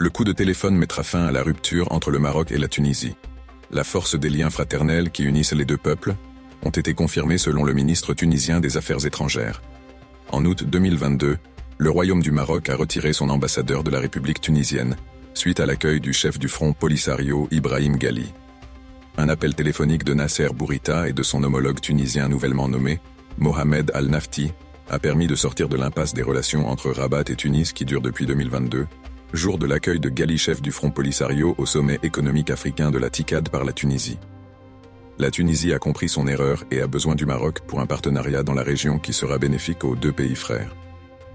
Le coup de téléphone mettra fin à la rupture entre le Maroc et la Tunisie. La force des liens fraternels qui unissent les deux peuples ont été confirmés selon le ministre tunisien des Affaires étrangères. En août 2022, le Royaume du Maroc a retiré son ambassadeur de la République tunisienne, suite à l'accueil du chef du Front Polisario Ibrahim Ghali. Un appel téléphonique de Nasser Bourita et de son homologue tunisien nouvellement nommé, Mohamed Al-Nafti, a permis de sortir de l'impasse des relations entre Rabat et Tunis qui dure depuis 2022, jour de l'accueil de Ghali, chef du Front Polisario, au sommet économique africain de la TICAD par la Tunisie. La Tunisie a compris son erreur et a besoin du Maroc pour un partenariat dans la région qui sera bénéfique aux deux pays frères.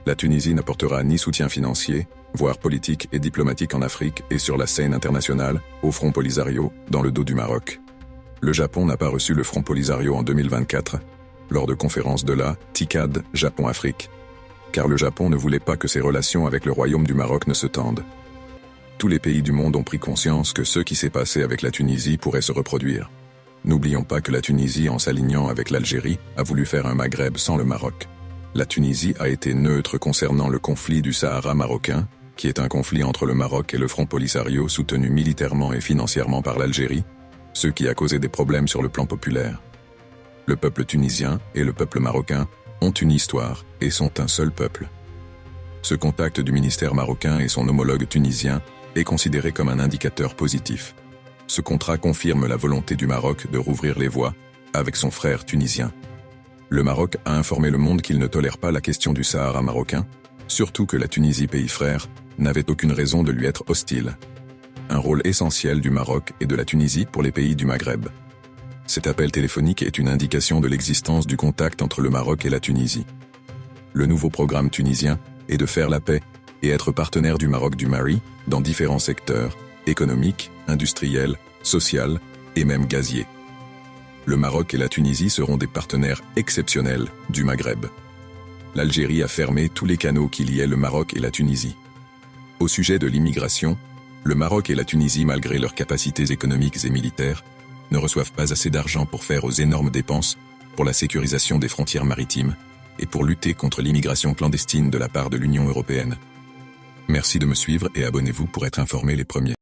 La Tunisie n'apportera ni soutien financier, voire politique et diplomatique en Afrique et sur la scène internationale, au Front Polisario, dans le dos du Maroc. Le Japon n'a pas reçu le Front Polisario en 2024, lors de conférences de la TICAD Japon-Afrique, car le Japon ne voulait pas que ses relations avec le Royaume du Maroc ne se tendent. Tous les pays du monde ont pris conscience que ce qui s'est passé avec la Tunisie pourrait se reproduire. N'oublions pas que la Tunisie, en s'alignant avec l'Algérie, a voulu faire un Maghreb sans le Maroc. La Tunisie a été neutre concernant le conflit du Sahara marocain, qui est un conflit entre le Maroc et le Front Polisario soutenu militairement et financièrement par l'Algérie, ce qui a causé des problèmes sur le plan populaire. Le peuple tunisien et le peuple marocain ont une histoire et sont un seul peuple. Ce contact du ministère marocain et son homologue tunisien est considéré comme un indicateur positif. Ce contrat confirme la volonté du Maroc de rouvrir les voies avec son frère tunisien. Le Maroc a informé le monde qu'il ne tolère pas la question du Sahara marocain, surtout que la Tunisie, pays frère, n'avait aucune raison de lui être hostile. Un rôle essentiel du Maroc et de la Tunisie pour les pays du Maghreb. Cet appel téléphonique est une indication de l'existence du contact entre le Maroc et la Tunisie. Le nouveau programme tunisien est de faire la paix et être partenaire du Maroc du Mali dans différents secteurs, économiques, industriels, social et même gaziers. Le Maroc et la Tunisie seront des partenaires exceptionnels du Maghreb. L'Algérie a fermé tous les canaux qui liaient le Maroc et la Tunisie. Au sujet de l'immigration, le Maroc et la Tunisie, malgré leurs capacités économiques et militaires, ne reçoivent pas assez d'argent pour faire aux énormes dépenses pour la sécurisation des frontières maritimes et pour lutter contre l'immigration clandestine de la part de l'Union européenne. Merci de me suivre et abonnez-vous pour être informés les premiers.